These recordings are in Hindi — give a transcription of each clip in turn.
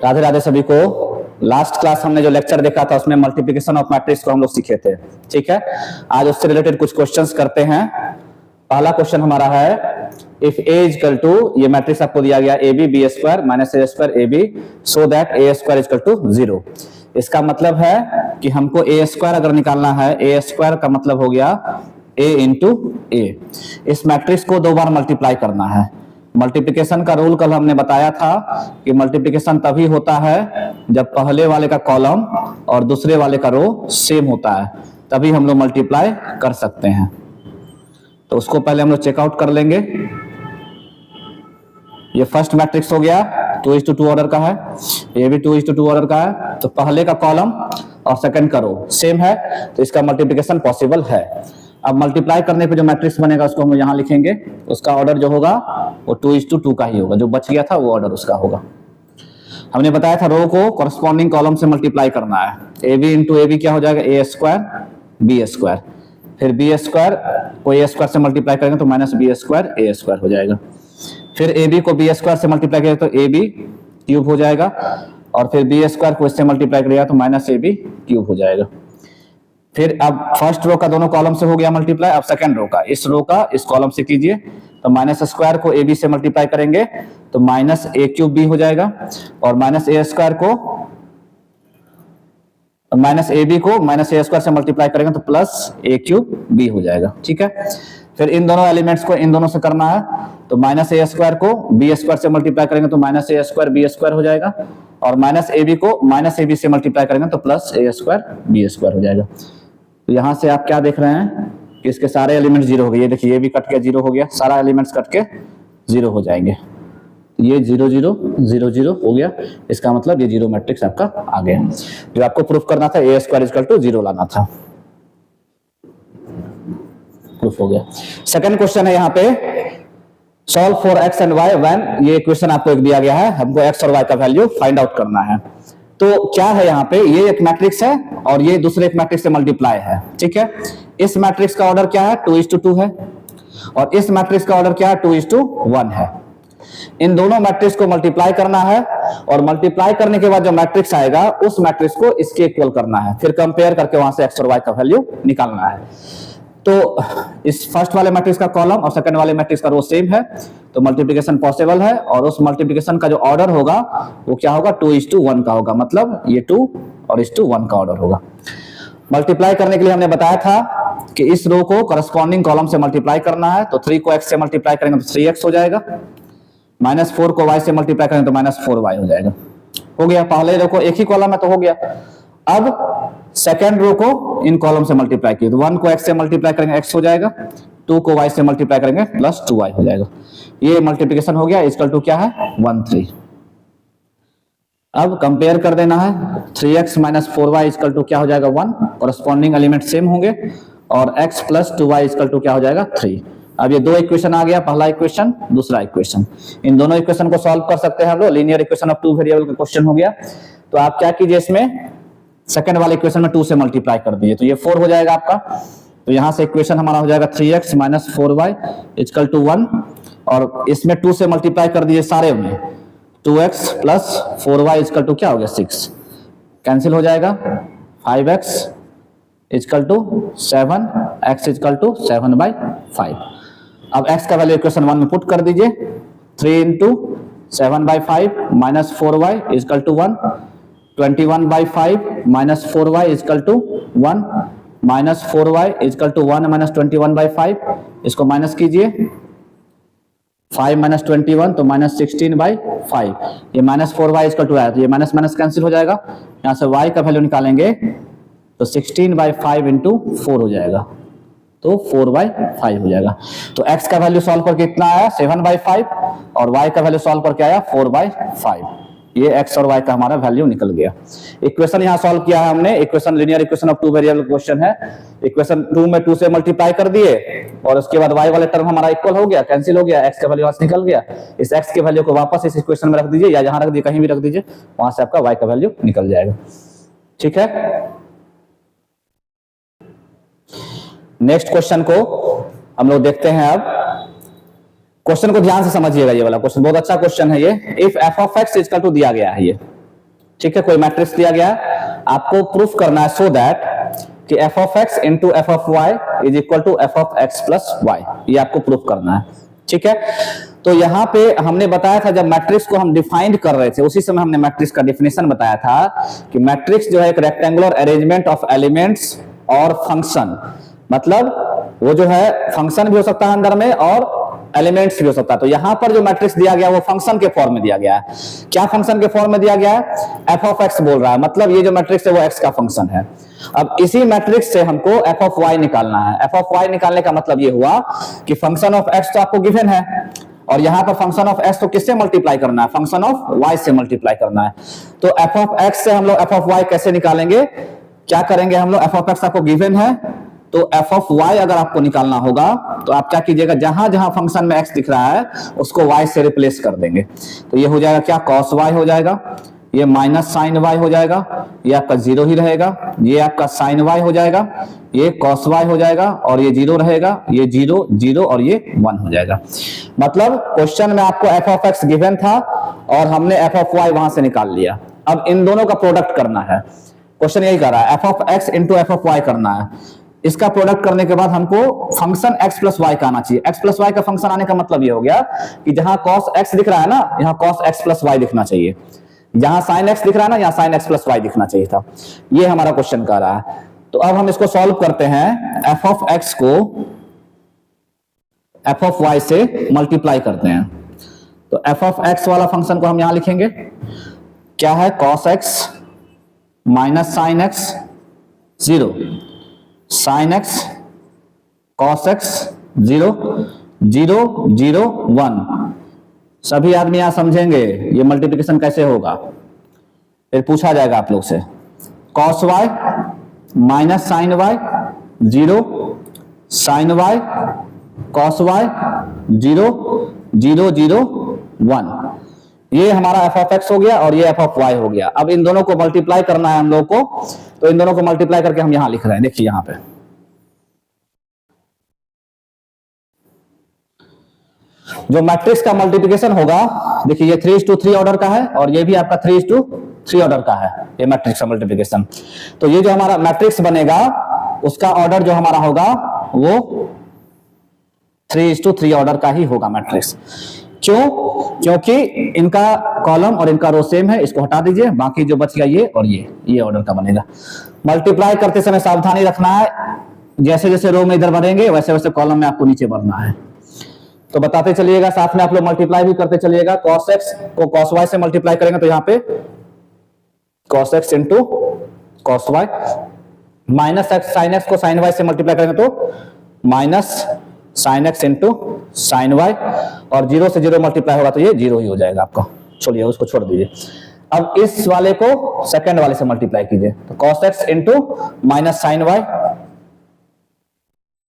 राधे राधे सभी को। लास्ट क्लास हमने जो लेक्चर देखा था उसमें मल्टीप्लिकेशन ऑफ मैट्रिक्स को हम लोग सीखे थे, ठीक है। आज उससे रिलेटेड कुछ क्वेश्चंस करते हैं। पहला क्वेश्चन हमारा है इफ ए इक्वल टू, ये मैट्रिक्स आपको दिया गया a b b square minus a square a b so that a square equal to 0। इसका मतलब है कि हमको ए स्क्वायर अगर निकालना है, ए स्क्वायर का मतलब हो गया ए इंटू ए। इस मैट्रिक्स को 2 बार मल्टीप्लाई करना है। मल्टीप्लिकेशन का रूल कल हमने बताया था कि मल्टीप्लिकेशन तभी होता है जब पहले वाले का कॉलम और दूसरे वाले का रो सेम होता है, तभी हम लोग मल्टीप्लाई कर सकते हैं। तो उसको पहले हम लोग चेकआउट कर लेंगे। ये फर्स्ट मैट्रिक्स हो गया, 2:2 ऑर्डर का है, ये भी 2:2 ऑर्डर का है। तो पहले का कॉलम और सेकंड का रो सेम है, तो इसका मल्टीप्लिकेशन पॉसिबल है। अब मल्टीप्लाई करने पे जो मैट्रिक्स बनेगा उसको हम यहाँ लिखेंगे। उसका ऑर्डर जो होगा वो 2:2 का ही होगा, जो बच गया था वो ऑर्डर उसका होगा। हमने बताया था रो को कॉरस्पॉन्डिंग कॉलम से मल्टीप्लाई करना है। A b into a b क्या हो जाएगा, ए स्क्वायर बी स्क्वायर, फिर बी स्क्वायर को ए स्क्वायर से मल्टीप्लाई करेंगे तो minus b square a square हो जाएगा। फिर ए बी को बी स्क्वायर से मल्टीप्लाई करेंगे तो ए बी क्यूब हो जाएगा, और फिर बी स्क्वायर को इससे मल्टीप्लाई करेगा तो माइनस ए बी क्यूब हो जाएगा। फिर अब फर्स्ट रो का दोनों कॉलम से हो गया मल्टीप्लाई, अब सेकंड रो का इस रो का इस कॉलम से कीजिए। तो माइनस स्क्वायर को ए बी से मल्टीप्लाई करेंगे तो माइनस ए क्यूब बी हो जाएगा, और माइनस ए स्क्वायर को माइनस ए बी को माइनस ए स्क्वायर से मल्टीप्लाई करेंगे तो प्लस ए क्यूब बी हो जाएगा, ठीक है। फिर इन दोनों एलिमेंट्स को इन दोनों से करना है, तो माइनस ए स्क्वायर को बी स्क्वायर से मल्टीप्लाई करेंगे तो minus a square b square हो जाएगा, और माइनस ए बी को माइनस ए बी से मल्टीप्लाई करेंगे तो प्लस ए स्क्वायर बी स्क्वायर हो जाएगा। तो यहाँ से आप क्या देख रहे हैं कि इसके सारे एलिमेंट्स 0 हो गए। ये देखिए, ये भी कट के 0 हो गया, सारा एलिमेंट्स कट के 0 हो जाएंगे। ये 0 0 0 0 हो गया। इसका मतलब ये 0 मैट्रिक्स आपका आ गया। जो आपको प्रूफ करना था ए स्क्वायर इक्वल टू 0 लाना था, प्रूफ हो गया। सेकंड क्वेश्चन है यहाँ पे solve for x and y when, ये क्वेश्चन आपको एक दिया गया है, हमको एक्स और वाई का वैल्यू फाइंड आउट करना है। तो क्या है यहाँ पे, ये एक मैट्रिक्स है और ये दूसरे एक मैट्रिक्स से मल्टीप्लाई है, ठीक है। इस मैट्रिक्स का ऑर्डर क्या है, 2:2 है, और इस मैट्रिक्स का ऑर्डर क्या है, 2:1 है। इन दोनों मैट्रिक्स को मल्टीप्लाई करना है, और मल्टीप्लाई करने के बाद जो मैट्रिक्स आएगा उस मैट्रिक्स को इसके इक्वल करना है, फिर कंपेयर करके वहां से एक्स और वाई का वैल्यू निकालना है। तो इस फर्स्ट वाले मैट्रिक्स का कॉलम और सेकंड वाले मैट्रिक्स का रो सेम है, तो मल्टीप्लिकेशन पॉसिबल है, और उस मल्टीप्लिकेशन का जो ऑर्डर होगा वो क्या होगा, 2:1 का होगा। मतलब ये 2 और 1 का ऑर्डर होगा। मल्टीप्लाई करने के लिए हमने बताया था कि इस रो को करस्पॉन्डिंग कॉलम से मल्टीप्लाई करना है, तो 3 को x से मल्टीप्लाई करेंगे तो 3x हो जाएगा, -4 को y से मल्टीप्लाई करेंगे तो -4y हो जाएगा। हो गया, पहले रो को एक ही कॉलम है तो हो गया। अब सेकेंड रो को इन कॉलम से मल्टीप्लाई किया तो 1 को x से मल्टीप्लाई करेंगे x हो जाएगा, 2 को y से मल्टीप्लाई करेंगे +2y हो जाएगा। ये मल्टीप्लिकेशन हो गया, इक्वल टू क्या है, 1 3। अब कंपेयर कर देना है, 3x - 4y इक्वल टू क्या हो जाएगा, 1। कॉरस्पॉन्डिंग एलिमेंट सेम होंगे, और x + 2y इक्वल टू क्या हो जाएगा, 3। अब ये 2 इक्वेशन आ गया, पहला इक्वेशन दूसरा इक्वेशन। इन दोनों इक्वेशन को सॉल्व कर सकते हैं हम लोग। लीनियर इक्वेशन ऑफ 2 वेरिएबल का क्वेश्चन हो गया। तो आप क्या कीजिए, इसमें सेकंड वाले इक्वेशन में 2 से मल्टीप्लाई कर दीजिए, तो ये 4 हो जाएगा आपका। तो यहां से इक्वेशन हमारा हो जाएगा 3x - 4y इक्वल टू 1, और इसमें 2 से मल्टीप्लाई कर दीजिए सारे में, 2x + 4y इक्वल टू क्या हो गया, 6। कैंसिल हो जाएगा, 5x equal to 7, x equal to 7/5। अब x का वैल्यू इक्वेशन 1 में पुट कर दीजिए, 3 × 7/5 - 4y equal to 1, 21/5 - 4y equal to 1, -4y equal to 1 - 21/5। इसको माइनस कीजिए, 5 - 21 तो -16/5। ये -4y इक्वल टू आया, तो ये माइनस माइनस कैंसिल हो जाएगा। यहाँ से y का वैल्यू निकालेंगे तो 16/5 × 4 हो जाएगा, तो 4/5 हो जाएगा। तो x का वैल्यू सॉल्व करके कितना आया, 7/5, और y का वैल्यू सॉल्व करके आया 4/5। ये x और y का हमारा वैल्यू निकल गया। इक्वेशन यहाँ सॉल्व किया है हमने। Equation linear equation of 2 variable question है। इक्वेशन 2 में 2 से मल्टीप्लाई कर दिए, और उसके बाद y वाले टर्म हमारा इक्वल हो गया, कैंसिल हो गया, x का वैल्यू यहाँ से निकल गया। इस x के वैल्यू को वापस इस इक्वेशन में रख दीजिए, या जहां रख दीजिए कहीं भी रख दीजिए, वहां से आपका y का वैल्यू निकल जाएगा, ठीक है। नेक्स्ट क्वेश्चन को हम लोग देखते हैं। अब क्वेश्चन को ध्यान से समझिएगा, ये वाला क्वेश्चन बहुत अच्छा क्वेश्चन है ये। If f of x equal to दिया गया है ये, ठीक है, कोई मैट्रिक्स दिया गया है, आपको प्रूफ करना है सो दैट कि f of x into f of y is equal to f of x plus Y, ये आपको प्रूफ करना है। ठीक है, तो यहाँ पे हमने बताया था जब मैट्रिक्स को हम डिफाइन कर रहे थे उसी समय हमने मैट्रिक्स का डेफिनेशन बताया था कि मैट्रिक्स जो है एक रेक्टेंगुलर अरेंजमेंट ऑफ एलिमेंट्स और फंक्शन, मतलब वो जो है फंक्शन भी हो सकता है अंदर में और एलिमेंट्स भी हो सकता है। तो यहां पर जो मैट्रिक्स दिया गया वो फंक्शन के फॉर्म में दिया गया है। क्या फंक्शन के फॉर्म में दिया गया है? एफ ऑफ एक्स बोल रहा है, मतलब ये जो मैट्रिक्स है वो एक्स का फंक्शन है। अब इसी मैट्रिक्स से हमको एफ ऑफ वाई निकालना है। एफ ऑफ वाई निकालने का मतलब ये हुआ कि फंक्शन ऑफ एक्स तो आपको गिवन है और यहां पर फंक्शन ऑफ एक्स को किससे मल्टीप्लाई करना है? फंक्शन ऑफ वाई से मल्टीप्लाई करना है। तो एफ ऑफ एक्स से हम लोग एफ ऑफ वाई कैसे निकालेंगे? क्या करेंगे हम लोग? एफ ऑफ एक्स आपको गिवन है तो एफ ऑफ वाई अगर आपको निकालना होगा तो आप क्या कीजिएगा, जहां जहां फंक्शन में एक्स दिख रहा है उसको वाई से रिप्लेस कर देंगे। तो ये हो जाएगा क्या? कॉस वाई हो जाएगा, ये माइनस साइन वाई हो जाएगा, ये आपका जीरो ही रहेगा, ये आपका साइन वाई हो जाएगा, ये कॉस वाई हो जाएगा और ये जीरो रहेगा, ये जीरो जीरो और ये 1 हो जाएगा। मतलब क्वेश्चन में आपको एफ ऑफ एक्स गिवन था और हमने एफ ऑफ वाई वहां से निकाल लिया। अब इन दोनों का प्रोडक्ट करना है, क्वेश्चन यही कर रहा है, f of x into f of y करना है। इसका प्रोडक्ट करने के बाद हमको फंक्शन x प्लस वाई का आना चाहिए। x प्लस वाई का फंक्शन आने का मतलब ये हो गया कि जहां cos x दिख रहा है ना, यहाँ cos x प्लस वाई दिखना चाहिए, जहां sin x दिख रहा है ना, यहाँ sin x प्लस वाई दिखना चाहिए था। ये हमारा क्वेश्चन कह रहा है। तो अब हम इसको सॉल्व करते हैं, f ऑफ x को f ऑफ y से मल्टीप्लाई करते हैं। तो f ऑफ x वाला फंक्शन को हम यहां लिखेंगे, क्या है? cos x minus sine x, zero, sine x cos x, zero zero zero 1। सभी आदमी यहां समझेंगे ये मल्टीप्लिकेशन कैसे होगा, फिर पूछा जाएगा आप लोग से। Cos y minus sine y, zero, sine y cos y, zero zero zero 1। ये हमारा एफ ऑफ एक्स हो गया और ये एफ ऑफ वाई हो गया। अब इन दोनों को मल्टीप्लाई करना है हम लोग को, तो इन दोनों को मल्टीप्लाई करके हम यहां लिख रहे हैं, देखिए यहां पे जो मैट्रिक्स का मल्टीप्लिकेशन होगा, देखिए ये 3:3 ऑर्डर का है और ये भी आपका 3:3 ऑर्डर का है, ये मैट्रिक्स का मल्टीप्लिकेशन। तो ये जो हमारा मैट्रिक्स बनेगा उसका ऑर्डर जो हमारा होगा वो 3:3 ऑर्डर का ही होगा मैट्रिक्स। क्यों? क्योंकि इनका कॉलम और इनका रो सेम है, इसको हटा दीजिए, बाकी जो बच गया ये और ये ऑर्डर का बनेगा। मल्टीप्लाई करते समय सावधानी रखना है, जैसे जैसे रो में इधर बढ़ेंगे वैसे वैसे कॉलम में आपको नीचे बढ़ना है। तो बताते चलिएगा, साथ में आप लोग मल्टीप्लाई भी करते चलिएगा। cos x को cos y से मल्टीप्लाई करेंगे तो यहाँ पे cos x into cos y, minus x sin x को sin y से मल्टीप्लाई करेंगे तो minus sin x into sin y, और जीरो से जीरो मल्टीप्लाई होगा तो ये जीरो ही हो जाएगा आपका। छोड़िए उसको, छोड़ दीजिए। अब इस वाले को सेकंड वाले से मल्टीप्लाई कीजिए, तो cos x into minus sin y,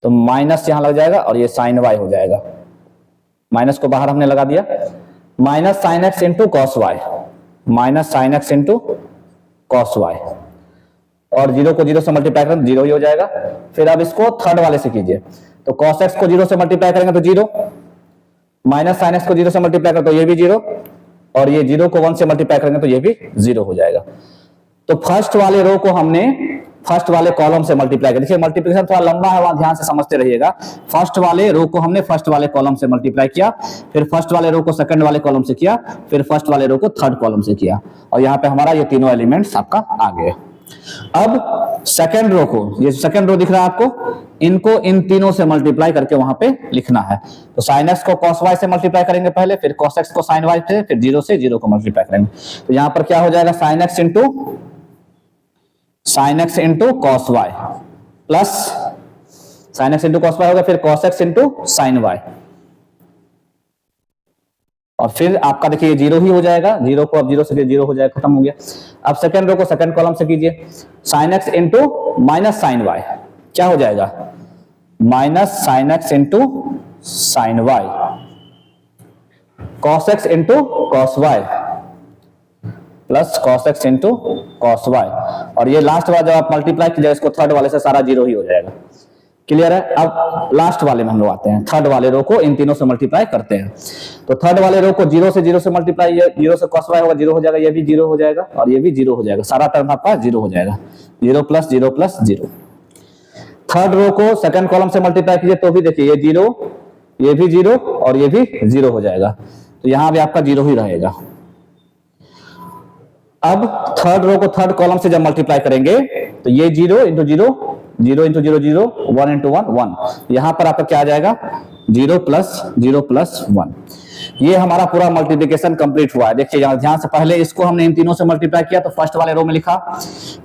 तो माइनस यहां लग जाएगा और ये sin y हो जाएगा, माइनस को बाहर हमने लगा दिया, minus sine x into cos y, minus sine x into cos y, और जीरो को जीरो से मल्टीप्लाई करेंगे जीरो ही हो जाएगा। फिर अब इसको थर्ड वाले से कीजिए, तो कॉस एक्स को जीरो से मल्टीप्लाई करेंगे तो जीरो, माइनस साइन एक्स को जीरो से मल्टीप्लाई करेंगे तो ये भी जीरो, और ये जीरो को 1 से मल्टीप्लाई करेंगे तो ये भी जीरो हो जाएगा। तो फर्स्ट वाले रो को हमने फर्स्ट वाले कॉलम से मल्टीप्लाई कर, देखिए मल्टीप्लिकेशन थोड़ा लंबा है, वहां ध्यान से समझते रहिएगा। फर्स्ट वाले रो को हमने फर्स्ट वाले कॉलम से मल्टीप्लाई किया, फिर फर्स्ट वाले रो को सेकंड वाले कॉलम से किया, फिर फर्स्ट वाले रो को थर्ड कॉलम से किया, और यहाँ पे हमारा ये तीनों एलिमेंट्स आपका आ गए। अब सेकंड रो को, ये सेकंड रो दिख रहा है आपको, इनको इन तीनों से मल्टीप्लाई करके वहां पे लिखना है। तो साइन एक्स को कॉस वाई से मल्टीप्लाई करेंगे पहले, फिर कॉस एक्स को साइन वाई से, फिर जीरो से जीरो को मल्टीप्लाई करेंगे। तो यहाँ पर क्या हो जाएगा, sine x into sine x into cos y plus sine x into cos y होगा, फिर cos x into sine y, और फिर आपका देखिए जीरो ही हो जाएगा, जीरो को अब जीरो से जीरो हो जाएगा, खत्म हो गया। अब सेकंड रो को सेकंड कॉलम से कीजिए, sine x into minus sine y, क्या हो जाएगा, minus sine x into sine y, cos x into cos y plus cos x into cos y, और ये लास्ट बार जब आप मल्टीप्लाई कीजिएगा इसको थर्ड वाले से, सारा जीरो ही हो जाएगा। क्लियर है। अब लास्ट वाले में हम लोग आते हैं, थर्ड वाले रो को इन तीनों से मल्टीप्लाई करते हैं। तो थर्ड वाले रो को जीरो से मल्टीप्लाई, ये जीरो से cos y होगा, जीरो हो जाएगा, ये भी जीरो हो जाएगा और ये भी जीरो हो जाएगा, सारा टर्म आपका जीरो हो जाएगा, zero plus zero. Third row को सेकंड कॉलम से मल्टीप्लाई कीजिए तो भी देखिए ये जीरो, ये भी जीरो और ये भी जीरो हो जाएगा, तो यहां भी आपका जीरो ही रहेगा। अब थर्ड रो को थर्ड कॉलम से जब मल्टीप्लाई करेंगे तो ये zero into zero, zero into zero zero, one into one one, यहां पर आपका क्या आ जाएगा, जीरो प्लस वन। ये हमारा पूरा मल्टीप्लिकेशन कंप्लीट हुआ है। देखिए यहां ध्यान से, पहले इसको हमने इन तीनों से मल्टीप्लाई किया तो फर्स्ट वाले रो में लिखा,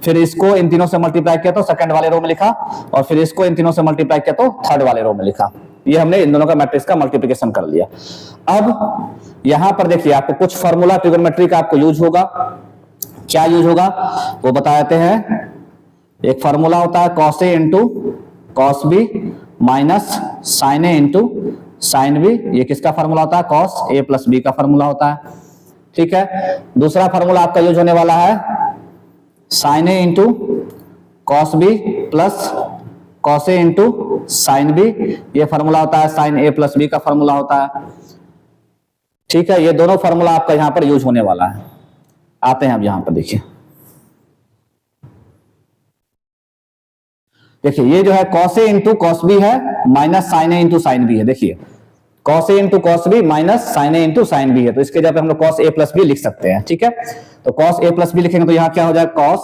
फिर इसको इन तीनों से मल्टीप्लाई किया तो सेकंड वाले रो में लिखा, और फिर इसको इन तीनों से मल्टीप्लाई किया तो थर्ड वाले रो में लिखा। ये हमने इन दोनों का मैट्रिक्स का मल्टीप्लिकेशन कर लिया। अब यहां पर देखिए आपको कुछ फॉर्मूला ट्रिगोनोमेट्री का आपको यूज होगा। क्या यूज होगा वो बता देते हैं। एक फॉर्मूला होता है cos a into cos b minus sine A into sine b, ये किसका फॉर्मूला होता है, cos a प्लस बी का फॉर्मूला होता है, ठीक है। दूसरा फॉर्मूला आपका यूज होने वाला है sine A into cos B plus cos a into sine b, ये फॉर्मूला होता है साइन ए प्लस बी का फॉर्मूला होता है, ठीक है। ये दोनों फॉर्मूला आपका यहां पर यूज होने वाला है। आते हैं अब यहां पर देखिए, ये जो है cos a into cos b है माइनस साइन ए इंटू साइन बी है। देखिए cos a into cos b minus sine A into sine b है, तो इसके जगह पे हम लोग cos a प्लस बी लिख सकते हैं, ठीक है। तो cos a प्लस बी लिखेंगे तो यहाँ क्या हो जाएगा, cos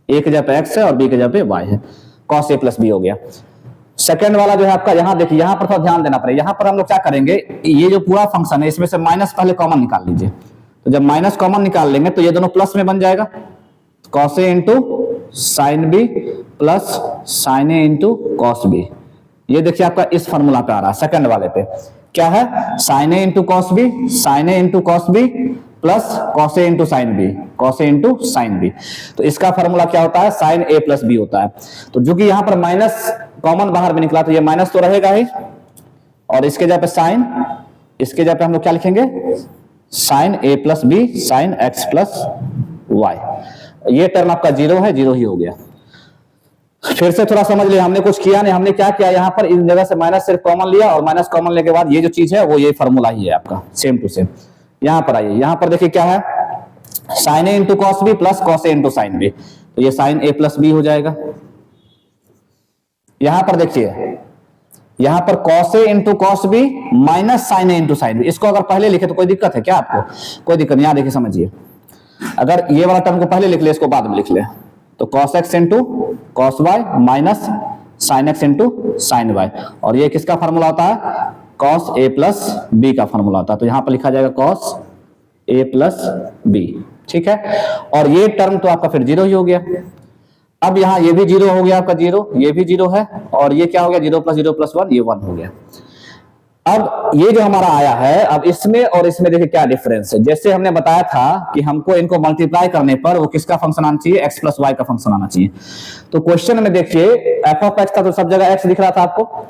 a के जगह पे x है और b के जगह पे y है, cos a प्लस बी हो गया। सेकंड वाला जो है आपका, यहाँ देखिए यहाँ पर थोड़ा ध्यान देना पड़ेगा। यहाँ पर हम लोग क्या करेंगे, ये जो पूरा फंक्शन है इसमें से माइनस पहले कॉमन निकाल लीजिए। तो जब माइनस कॉमन निकाल लेंगे तो ये दोनों प्लस में बन जाएगा, cos a into sine b plus sine A into cos b. ये देखिए आपका इस फॉर्मूला पे आ रहा है। सेकंड वाले पे क्या है, sine A into cos B, sine A into cos B plus cos A into sine B, cos A into sine B. तो इसका फॉर्मूला क्या होता है, साइन ए प्लस बी होता है। तो जो कि यहां पर माइनस कॉमन बाहर में निकला तो ये माइनस तो रहेगा ही, और इसके जगह पे साइन, इसके जगह पे हम लोग क्या लिखेंगे, साइन ए plus B sine X plus Y. ये टर्म आपका जीरो है, जीरो ही हो गया। फिर से थोड़ा समझ लिया, हमने कुछ किया नहीं, हमने क्या किया, यहाँ पर इस जगह से माइनस सिर्फ कॉमन लिया और माइनस कॉमन लेने के बाद ये जो चीज है वो ये फॉर्मूला ही है आपका, सेम टू सेम। यहाँ पर आइए, यहाँ पर देखिए क्या है, sine A into cos B plus cos A into sine B, तो ये साइन ए प्लस बी हो जाएगा। यहां पर देखिए, यहां पर cos a into cos b minus sine A into sine b, इसको अगर पहले लिखे तो कोई दिक्कत है क्या आपको, कोई दिक्कत नहीं। यहां देखिए समझिए, अगर ये वाला टर्म को पहले लिख ले, इसको बाद में लिख ले, तो cos x into cos y minus sine x into sine y, और ये किसका फॉर्मूला होता है, cos a प्लस बी का फॉर्मूला होता है। तो यहां पर लिखा जाएगा cos a प्लस बी, ठीक है। और ये टर्म तो आपका फिर जीरो ही हो गया। अब यहाँ ये भी जीरो हो गया आपका, जीरो, ये भी जीरो है, और ये क्या हो गया, जीरो प्लस वन, ये वन हो गया। अब ये जो हमारा आया है, अब इसमें और इसमें देखिए क्या डिफरेंस है। जैसे हमने बताया था कि हमको इनको मल्टीप्लाई करने पर वो किसका फंक्शन आना चाहिए, x प्लस वाई का फंक्शन आना चाहिए। तो क्वेश्चन में देखिए एफ ऑफ एक्स था तो सब जगह x दिख रहा था आपको,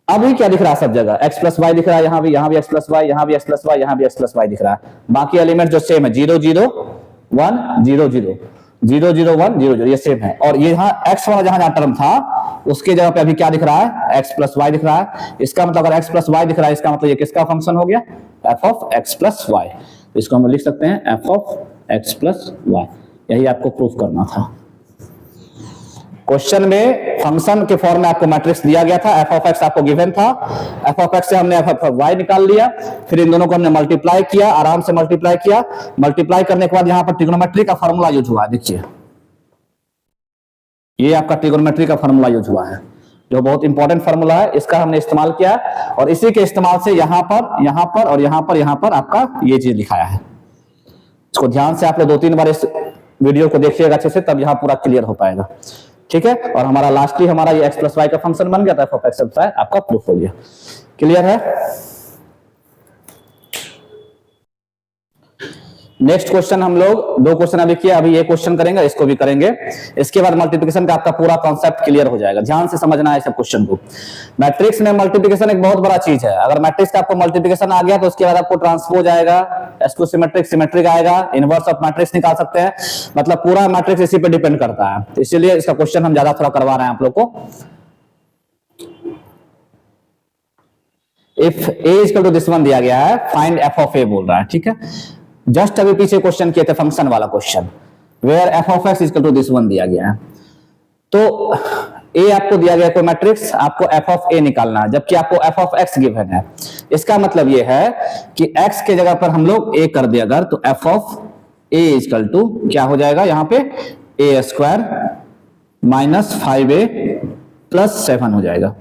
अभी क्या दिख रहा है, सब जगह x प्लस वाई दिख रहा है, यहाँ भी x प्लस वाई, यहाँ भी x प्लस वाई, यहाँ भी x प्लस वाई दिख रहा है। बाकी एलिमेंट जो सेम है, 0 0 1 0 0 0 0 1 0 0, ये सेम है। और ये यहाँ x वाला जहां टर्म था उसके जगह पे अभी क्या दिख रहा है, x प्लस वाई दिख रहा है। इसका मतलब अगर x प्लस वाई दिख रहा है, इसका मतलब ये किसका फंक्शन हो गया, f of x plus y. तो इसको हम लिख सकते हैं f of x plus y. यही आपको प्रूफ करना था। क्वेश्चन में फंक्शन के फॉर्म में आपको मैट्रिक्स दिया गया था, f ऑफ x आपको गिवन था, f ऑफ x से हमने f ऑफ y निकाल लिया, फिर इन दोनों को हमने मल्टीप्लाई किया, आराम से मल्टीप्लाई किया। मल्टीप्लाई करने के बाद यहाँ पर ट्रिग्नोमेट्री का फॉर्मूला यूज हुआ है। देखिए ये आपका ट्रिग्नोमेट्री का फॉर्मूला यूज हुआ है, जो बहुत इंपॉर्टेंट फॉर्मूला है, इसका हमने इस्तेमाल किया, और इसी के इस्तेमाल से यहाँ पर और यहाँ पर आपका ये चीज लिखाया है। इसको ध्यान से आप लोग 2-3 बार इस वीडियो को देखिएगा अच्छे से, तब यहाँ पूरा क्लियर हो पाएगा, ठीक है। और हमारा लास्टली हमारा ये x प्लस वाई का फंक्शन बन गया था, f of x plus y आपका प्रूफ हो गया। क्लियर है। नेक्स्ट क्वेश्चन हम लोग 2 क्वेश्चन अभी किया, अभी ये क्वेश्चन करेंगे, इसको भी करेंगे। इसके बाद मल्टीप्लिकेशन का आपका पूरा कॉन्सेप्ट क्लियर हो जाएगा। ध्यान से समझना है सब क्वेश्चन को। मैट्रिक्स में मल्टीप्लिकेशन एक बहुत बड़ा चीज है। अगर मैट्रिक्स का आपको मल्टीप्लिकेशन आ गया तो उसके बाद आपको ट्रांसपोज आएगा, S2 सिमेट्रिक, सिमेट्रिक आएगा, इनवर्स ऑफ मैट्रिक्स निकाल सकते हैं। मतलब पूरा मैट्रिक्स इसी पे डिपेंड करता है, इसीलिए इसका क्वेश्चन हम ज्यादा थोड़ा करवा रहे हैं आप लोग को। If a equal to this one दिया गया है, फाइंड एफ ऑफ ए बोल रहा है, ठीक है। जस्ट अभी पीछे क्वेश्चन किए थे फंक्शन वाला question, where f of x equal to this one दिया गया है। तो ए आपको दिया गया कोई मैट्रिक्स, आपको एफ ऑफ ए निकालना है, जबकि आपको एफ ऑफ एक्स गिवन है। इसका मतलब ये है कि एक्स के जगह पर हम लोग ए कर दिए अगर, तो f of a equal to क्या हो जाएगा यहाँ पे, ए स्क्वायर माइनस 5a प्लस 7 हो जाएगा।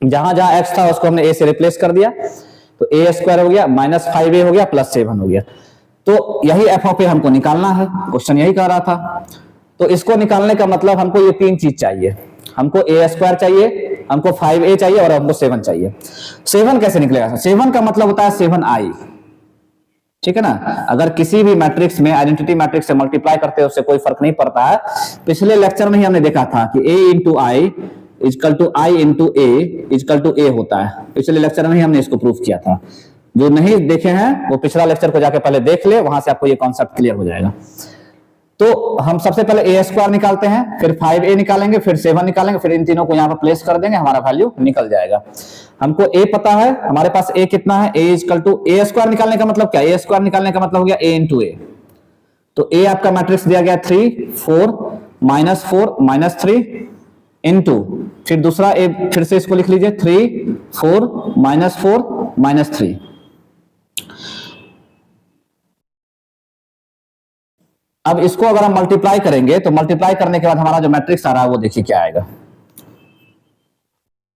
जहां जहां एक्स था उसको हमने ए से रिप्लेस कर दिया, तो ए स्क्वायर हो गया माइनस 5a हो गया प्लस 7 हो गया। तो यही एफ ऑफ ए हमको निकालना है, क्वेश्चन यही कह रहा था। तो इसको निकालने का मतलब हमको ये तीन चीज चाहिए, हमको ए स्क्वायर चाहिए, हमको 5a चाहिए और हमको 7 चाहिए। 7 कैसे निकलेगा? 7 का मतलब होता है 7i, ठीक है ना। अगर किसी भी मैट्रिक्स में आइडेंटिटी मैट्रिक्स से मल्टीप्लाई करते हैं उससे कोई फर्क नहीं पड़ता है। पिछले लेक्चर में ही हमने देखा था कि a into I equal to I into A equal to A होता है। पिछले लेक्चर में ही हमने इसको प्रूफ किया था। जो नहीं देखे हैं वो पिछला लेक्चर को जाके पहले देख ले, वहां से आपको ये कॉन्सेप्ट क्लियर हो जाएगा। तो हम सबसे पहले ए स्क्वायर निकालते हैं, फिर 5a निकालेंगे, फिर 7 निकालेंगे, फिर इन तीनों को यहाँ पर प्लेस कर देंगे, हमारा वैल्यू निकल जाएगा। हमको a पता है, हमारे पास a कितना है, a equal to a square निकालने का मतलब क्या, a स्क्वायर निकालने का मतलब हो गया a इंटू ए। तो a आपका मैट्रिक्स दिया गया 3 4 माइनस 3 इंटू, फिर दूसरा a, फिर से इसको लिख लीजिए 3 4 माइनस 3। अब इसको अगर हम मल्टीप्लाई करेंगे तो मल्टीप्लाई करने के बाद हमारा जो मैट्रिक्स आ रहा है वो देखिए क्या आएगा,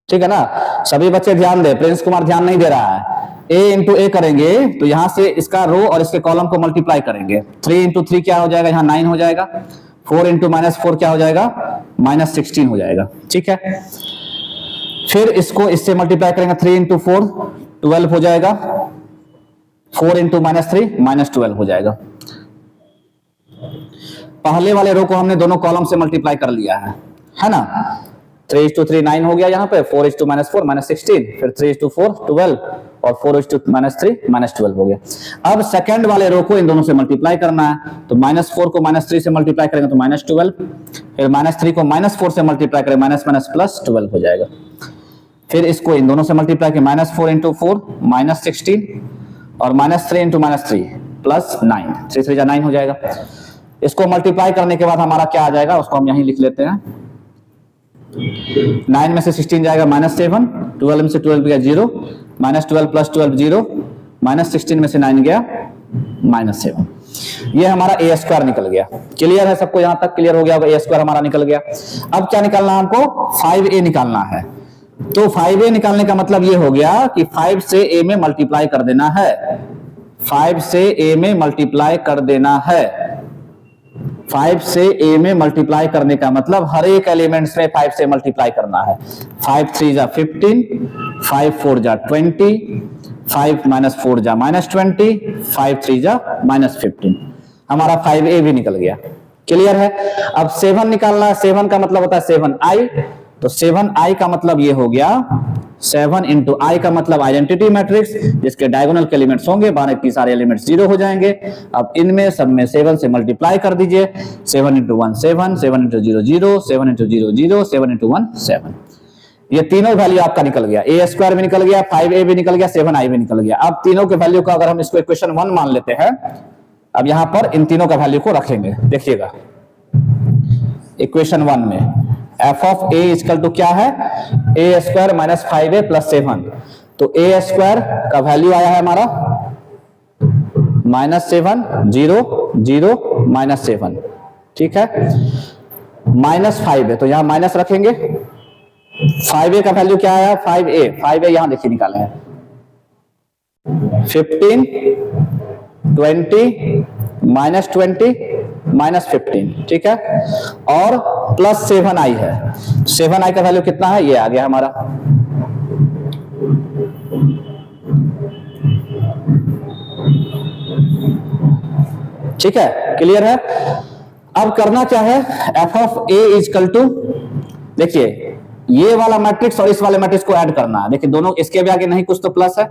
ठीक है ना। सभी बच्चे ध्यान दे, प्रिंस कुमार ध्यान नहीं दे रहा है। a इंटू ए करेंगे तो यहां से इसका रो और इसके कॉलम को मल्टीप्लाई करेंगे। 3 इंटू 3 क्या हो जाएगा, यहाँ 9 हो जाएगा। 4 इंटू माइनस 4 क्या हो जाएगा, माइनस 16 हो जाएगा, ठीक है। फिर इसको इससे मल्टीप्लाई करेंगे, 3 इंटू 4 12 हो जाएगा। 4 इंटू माइनस 3 माइनस 12 हो जाएगा। पहले वाले रो को हमने दोनों कॉलम से मल्टीप्लाई कर लिया है ना। 3 इंटू 3 9 हो गया यहाँ पे, 4 इंटू माइनस 4 माइनस 16, फिर 3 इंटू 4 12 और 4 इंटू माइनस 3 माइनस 12 हो गया। अब सेकंड वाले रो को इन दोनों से मल्टीप्लाई करना है, तो माइनस 4 को माइनस 3 से मल्टीप्लाई करेंगे तो माइनस 12, फिर माइनस 3 को माइनस 4 से मल्टीप्लाई करेंगे माइनस माइनस प्लस 12 हो जाएगा। फिर इसको इन दोनों से मल्टीप्लाई करें, माइनस 4 इंटू 4 माइनस 16 और माइनस 3 इंटू माइनस 3 प्लस 9, 3 3 9 हो जाएगा। इसको मल्टीप्लाई करने के बाद हमारा क्या आ जाएगा, उसको हम यहीं लिख लेते हैं। 9 में से 16 जाएगा माइनस 7, 12 में से 12 गया 0, माइनस 12 प्लस 12 0, माइनस 16 में से 9 गया माइनस 7। ये हमारा ए स्क्वायर निकल गया। क्लियर है सबको, यहां तक क्लियर हो गया होगा, ए स्क्वायर हमारा निकल गया। अब क्या निकालना है हमको, 5a निकालना है। तो 5a निकालने का मतलब ये हो गया कि 5 से a में मल्टीप्लाई कर देना है, 5 से a में मल्टीप्लाई कर देना है। 5 से a में मल्टीप्लाई करने का मतलब हर एक एलिमेंट्स में 5 से मल्टीप्लाई करना है। 5 3 जा 15, 5 4 जा 20, 5 माइनस 4 जा माइनस 20, 5 3 जा माइनस 15। हमारा 5a भी निकल गया। क्लियर है। अब 7 निकालना है, 7 का मतलब होता है 7i, तो 7i का मतलब ये हो गया, 7 इंटू आई का मतलब आइडेंटिटी मैट्रिक्स जिसके डायगोनल के एलिमेंट्स होंगे, बाकी सारे एलिमेंट्स 0 हो जाएंगे। अब इनमें सब में 7 से मल्टीप्लाई कर दीजिए, 7 इंटू 1 7, 7 इंटू 0 0, 7 इंटू 0 0, 7 इंटू 1 7। ये तीनों वैल्यू आपका निकल गया, ए स्क्वायर भी निकल गया, 5a भी निकल गया, 7i भी निकल गया। अब तीनों के वैल्यू का अगर हम इसको इक्वेशन 1 मान लेते हैं, अब यहां पर इन तीनों का वैल्यू को रखेंगे। देखिएगा इक्वेशन 1 में f of a equal to क्या है, ए स्क्वायर माइनस 5a प्लस 7। तो ए स्क्वायर का वैल्यू आया है हमारा माइनस 7 0 0 माइनस 7, ठीक है। माइनस 5a तो यहां माइनस रखेंगे। 5a का वैल्यू क्या आया, 5a यहां देखिए निकाले हैं, 15 20 माइनस 20 माइनस 15, ठीक है। और प्लस 7i है, 7i का वैल्यू कितना है, ये आ गया हमारा। ठीक है, क्लियर है। अब करना क्या है, f of a equal to, देखिए ये वाला मैट्रिक्स और इस वाले मैट्रिक्स को ऐड करना है। देखिए दोनों, इसके भी आगे नहीं कुछ तो प्लस है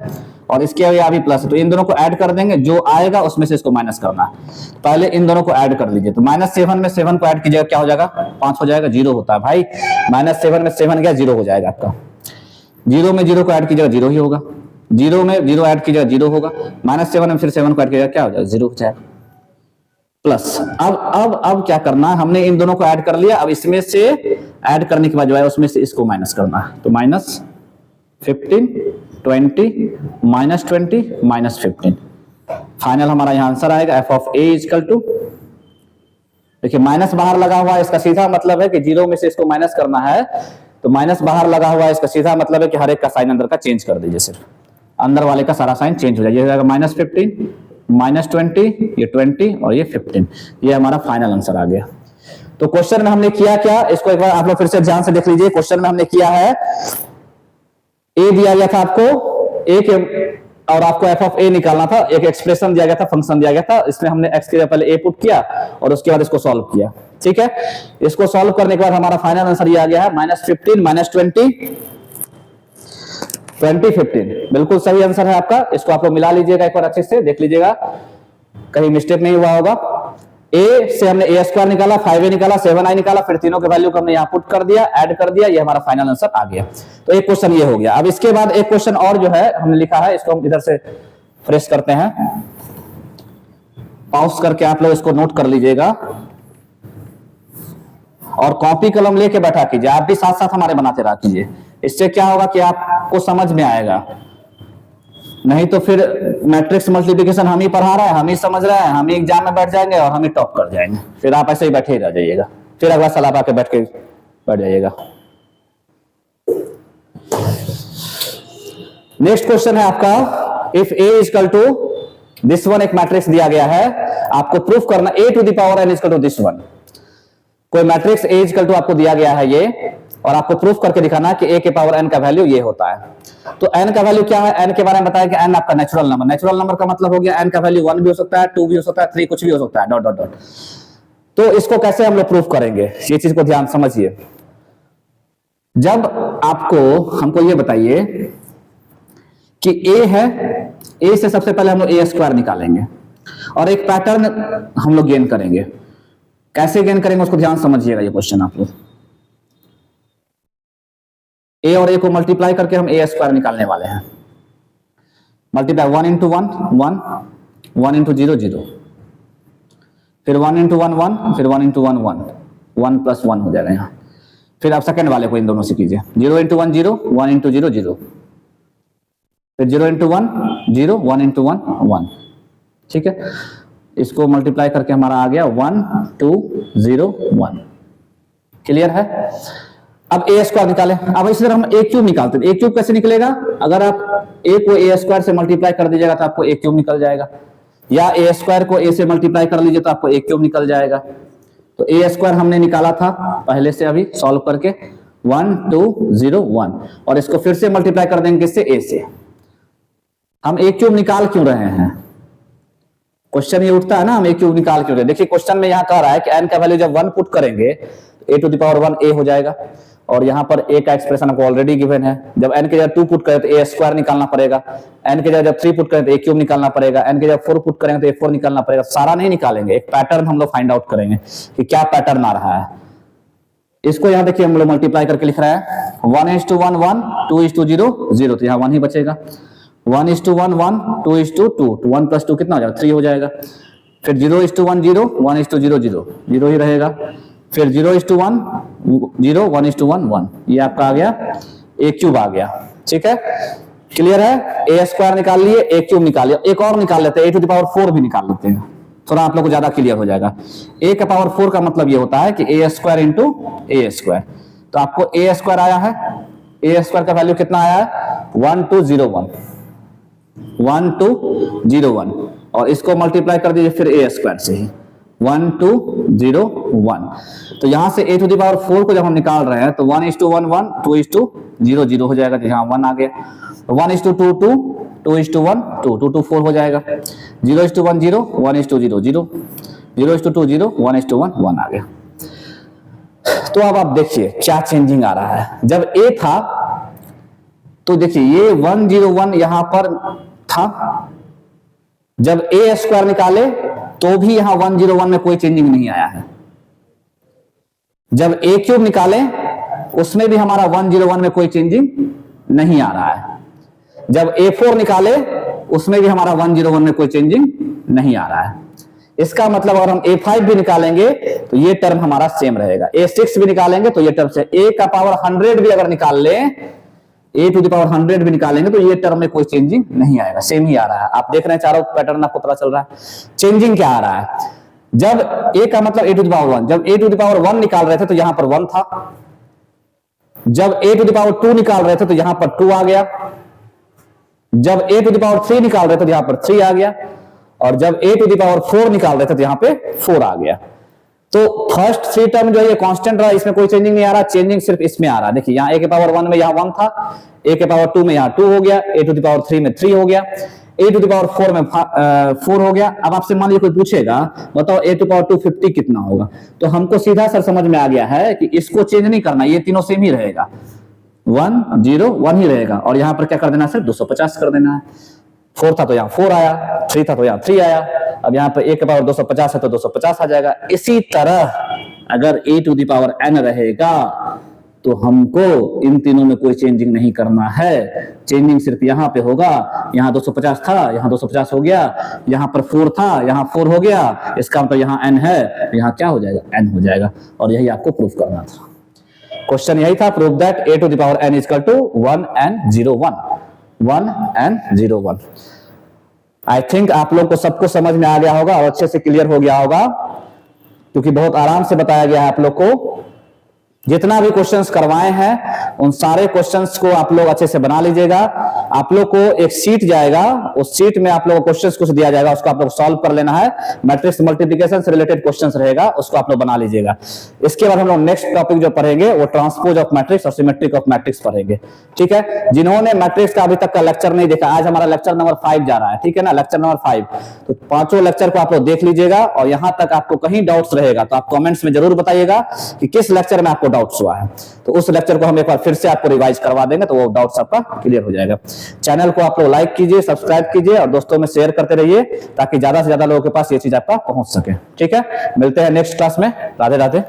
और इसके आगे भी प्लस है, तो इन दोनों को ऐड कर देंगे, जो आएगा उसमें से इसको माइनस करना है। पहले इन दोनों को ऐड कर लीजिए, तो माइनस 7 में 7 को ऐड कीजिएगा, क्या हो जाएगा 5 हो जाएगा, 0 होता है भाई। माइनस 7 में 7 गया 0 हो जाएगा आपका, 0 में 0 को ऐड कीजिएगा 0 ही होगा। जीरो में जीरो ऐड कीजिएगा, जीरो होगा। -7 में फिर 7 को ऐड कीजिएगा, क्या हो जाएगा, जीरो हो जाएगा। प्लस अब क्या करना है, हमने इन दोनों को ऐड कर लिया। अब इसमें से ऐड करने के बाद जो है उसमें से इसको माइनस करना है। तो -15, 20, -20, -15, फाइनल हमारा यहां आंसर आएगा f of a equal to, देखिए माइनस बाहर लगा हुआ है, इसका सीधा मतलब है कि जीरो में से इसको माइनस करना है। तो माइनस बाहर लगा हुआ है, इसका सीधा मतलब है कि हर एक का साइन अंदर का चेंज कर दीजिए, सिर्फ अंदर वाले का सारा साइन चेंज हो जाएगा। ये हो जाएगा -15, -20, ये 20 और ये 15। ये हमारा फाइनल आंसर आ गया। तो क्वेश्चन में हमने किया क्या, इसको एक बार आप लोग फिर से ध्यान से देख लीजिए। क्वेश्चन में हमने किया है, ए दिया गया था आपको, ए के और आपको f ऑफ a निकालना था। एक एक्सप्रेशन दिया गया था, फंक्शन दिया गया था, इसमें हमने x के पहले a पुट किया और उसके बाद इसको सॉल्व किया। ठीक है, इसको सॉल्व करने के बाद हमारा फाइनल आंसर ये आ गया है -15, -20, 20, 15। बिल्कुल सही आंसर है आपका। इसको आप लोग मिला लीजिएगा, एक बार अच्छे से देख लीजिएगा, कहीं मिस्टेक नहीं हुआ होगा। a से हमने a स्क्वायर निकाला, 5a निकाला, 7i निकाला, फिर तीनों के वैल्यू को हमने यहाँ पुट कर दिया, ऐड कर दिया, ये हमारा फाइनल आंसर आ गया। तो एक क्वेश्चन ये हो गया। अब इसके बाद एक क्वेश्चन और जो है हमने लिखा है, इसको हम इधर से फ्रेश करते हैं, पॉज करके आप लोग इसको नोट कर लीजिएगा और कॉपी कलम लेके बैठा कीजिए। आप भी साथ साथ हमारे बनाते रहा कीजिए, इससे क्या होगा कि आपको समझ में आएगा। नहीं तो फिर मैट्रिक्स मल्टीप्लिकेशन हम ही पढ़ा रहे हैं, हम ही समझ रहे हैं, हम ही एग्जाम में बैठ जाएंगे और हम ही टॉप कर जाएंगे, फिर आप ऐसे ही बैठे ही रह जाइएगा, फिर अगला साल आप आके बैठ जाइएगा। नेक्स्ट क्वेश्चन है आपका, if a equal to this one, एक मैट्रिक्स दिया गया है, आपको प्रूफ करना a to the power n equal to this one. कोई मैट्रिक्स a इक्वल टू आपको दिया गया है ये, और आपको प्रूफ करके दिखाना कि a के पावर n का वैल्यू ये होता है। तो n का वैल्यू क्या है, n के बारे में बताया कि n आपका नेचुरल नंबर, नेचुरल नंबर का मतलब हो गया n का वैल्यू 1 भी हो सकता है, 2 भी हो सकता है, 3 कुछ भी हो सकता है, डॉट डॉट डॉट। तो इसको कैसे हम लोग प्रूफ करेंगे, ये चीज को ध्यान समझिए। जब आपको हमको ये बताइए कि a है, a से सबसे पहले हम लोग a स्क्वायर निकालेंगे और एक पैटर्न हम लोग गेन करेंगे। कैसे गेन करेंगे उसको ध्यान समझिएगा, ये क्वेश्चन आप लोग। a और a को मल्टीप्लाई करके हम a स्क्वायर निकालने वाले हैं। मल्टीप्लाई 1 इंटू 1, 1, 1 इंटू 0, 0, फिर 1 इंटू 1, 1, फिर 1 इंटू 1, 1, 1 प्लस 1 हो जाएगा यहाँ। फिर आप सेकंड वाले को इन दोनों से कीजिए, 0 इंटू 1, 0, 1 इंटू 0, 0, फिर 0 इंटू 1, 0, 1 इंटू 1, 1। ठीक है, इसको मल्टीप्लाई करके हमारा आ गया 1, 2, 0, 1। क्लियर है। अब a स्क्वायर निकालें। अब इसी तरह हम a क्यूब निकालते हैं। a क्यूब कैसे निकलेगा, अगर आप a को a स्क्वायर से मल्टीप्लाई कर दीजिएगा तो आपको a क्यूब निकल जाएगा, या a स्क्वायर को a से मल्टीप्लाई कर लीजिए तो आपको a क्यूब निकल जाएगा। तो a स्क्वायर हमने निकाला था पहले से, अभी सॉल्व करके 1, 2, 0, 1, और इसको फिर से मल्टीप्लाई कर देंगे किससे, a से। हम a क्यूब निकाल क्यों रहे हैं, क्वेश्चन ये उठता है ना, हम a क्यूब निकाल क्यों रहे हैं। देखिए क्वेश्चन में यहाँ कह रहा है कि n का वैल्यू जब 1 पुट करेंगे तो a to the power 1 a हो जाएगा, और यहाँ पर a का एक्सप्रेशन आपको ऑलरेडी गिवन है। जब n के जगह 2 पुट करें तो a स्क्वायर निकालना पड़ेगा, n के जगह जब 3 पुट करें तो a क्यूब निकालना पड़ेगा, n के जगह 4 पुट करेंगे तो a4 निकालना पड़ेगा। सारा नहीं निकालेंगे, एक पैटर्न हम लोग फाइंड आउट करेंगे कि क्या पैटर्न आ रहा है। इसको यहाँ देखिए हम लोग मल्टीप्लाई करके लिख रहा है 1:1, 1, 2:0, 0, तो यहाँ 1 ही बचेगा। 1:1, 1, 2:2, 1 प्लस 2 कितना हो जाएगा, 3 हो जाएगा। फिर 0:1, 0, 1:0, 0, 0 ही रहेगा। फिर 0:1, 0, 1:1, 1, ये आपका आ गया a क्यूब आ गया। ठीक है, क्लियर है। a स्क्वायर निकाल लिए, a क्यूब निकाल लिया, एक और निकाल लेते हैं, a टू द पावर 4 भी निकाल लेते हैं, थोड़ा आप लोग को ज्यादा क्लियर हो जाएगा। a का पावर 4 का मतलब ये होता है कि a square into a square. तो आपको a स्क्वायर आया है, a स्क्वायर का वैल्यू कितना आया है 1201, 1201, और इसको मल्टीप्लाई कर दीजिए फिर a स्क्वायर से ही 1201। तो यहां से a टू द पावर 4 को जब हम निकाल रहे हैं तो 1:1, 1, 2:0, 0 हो जाएगा, जहां 1 आ गया। 1:2, 2, 2:1, 2, 2 to 4 हो जाएगा। 0:1, 0, 1:0, 0, 0:2, 0, 1:1, 1 आ गया। तो अब आप देखिए क्या चेंजिंग आ रहा है। जब a था तो देखिए ये 101 यहां पर था, जब a स्क्वायर निकाले तो भी यहां 101 में कोई चेंजिंग नहीं आया है। जब a क्यूब निकाले उसमें भी हमारा 101 में कोई चेंजिंग नहीं आ रहा है। जब A4 निकाले उसमें भी हमारा 101 में कोई चेंजिंग नहीं आ रहा है। इसका मतलब अगर हम A5 भी निकालेंगे तो ये टर्म हमारा सेम रहेगा, A6 भी निकालेंगे तो ये टर्म से, A का पावर 100 भी अगर निकाल लें, A टू द पावर 100 भी निकालेंगे तो ये टर्म में कोई चेंजिंग नहीं आएगा, सेम ही आ रहा है। आप देख रहे हैं चारों पैटर्न आपको पता चल रहा है। चेंजिंग क्या आ रहा है, जब A का मतलब A टू द पावर 1, जब A टू द पावर 1 निकाल रहे थे तो यहां पर 1 था, जब A टू द पावर 2 निकाल रहे थे तो यहां पर 2 आ गया, जब A टू द पावर 3 निकाल रहे थे तो यहां पर 3 आ गया, और जब A टू द पावर 4 निकाल रहे थे तो यहां पे 4 आ गया। तो फर्स्ट 3 टर्म जो है ये कांस्टेंट रहा, इसमें कोई चेंजिंग नहीं आ रहा, चेंजिंग सिर्फ इसमें आ रहा। देखिए यहाँ A के पावर 1 में यहाँ 1 था, A के पावर 2 में यहाँ 2 हो गया, A टू द पावर 3 में 3 हो गया, A टू द पावर 4 में 4 हो गया। अब आपसे मान लीजिए कोई पूछेगा बताओ A टू पावर 250 कितना होगा, तो हमको सीधा सर समझ में आ गया है कि इसको चेंज नहीं करना, ये तीनों सेम ही रहेगा, 1 0 1 ही रहेगा, और यहां पर क्या कर देना, सिर्फ 250 कर देना है। 4 था तो यहाँ 4 आया, 3 था तो यहाँ 3 आया, अब यहाँ पर A के पावर 250 है तो 250 आ जाएगा। इसी तरह अगर A to the power n रहेगा तो हमको इन तीनों में कोई चेंजिंग नहीं करना है, चेंजिंग सिर्फ यहाँ पे होगा, यहाँ 250 था यहाँ 250 हो गया, यहाँ पर 4 था यहाँ 4 हो गया, इसका मतलब यहाँ n है, यहाँ क्या हो जाएगा, n हो जाएगा, और यही आपको प्रूफ करना था। क्वेश्चन यही था, prove that A to the power n equal to 1 and 0 1, 1 and 0 1। I think आप लोग को सबको समझ में आ गया होगा और अच्छे से क्लियर हो गया होगा, क्योंकि बहुत आराम से बताया गया है आप लोग को। जितना भी क्वेश्चंस करवाए हैं उन सारे क्वेश्चंस को आप लोग अच्छे से बना लीजिएगा। आप लोग को एक शीट जाएगा, उस शीट में आप लोग को क्वेश्चंस कुछ दिया जाएगा, उसको आप लोग सॉल्व कर लेना है। मैट्रिक्स मल्टीप्लिकेशन से रिलेटेड क्वेश्चंस रहेगा, उसको आप लोग बना लीजिएगा। इसके बाद हम लोग नेक्स्ट टॉपिक जो पढ़ेंगे वो ट्रांसपोज ऑफ मैट्रिक्स और सिमेट्रिक ऑफ मैट्रिक्स पढ़ेंगे, ठीक है। जिन्होंने मैट्रिक्स का अभी तक का लेक्चर नहीं देखा, आज हमारा लेक्चर नंबर 5 जा रहा है, ठीक है ना, लेक्चर नंबर 5, तो पांचों लेक्चर को आप लोग देख लीजिएगा, और यहां तक आपको कहीं डाउट्स रहेगा तो आप कमेंट्स में जरूर बताइएगा कि किस लेक्चर में आपको डाउट्स हुआ है, तो उस लेक्चर को हम एक बार फिर से आपको रिवाइज करवा देंगे, तो वो डाउट्स आपका क्लियर हो जाएगा। चैनल को आप लोग लाइक कीजिए, सब्सक्राइब कीजिए और दोस्तों में शेयर करते रहिए, ताकि ज्यादा से ज्यादा लोगों के पास ये चीज आपका पहुंच सके, ठीक है। मिलते हैं नेक्स्ट क्लास में, राधे राधे।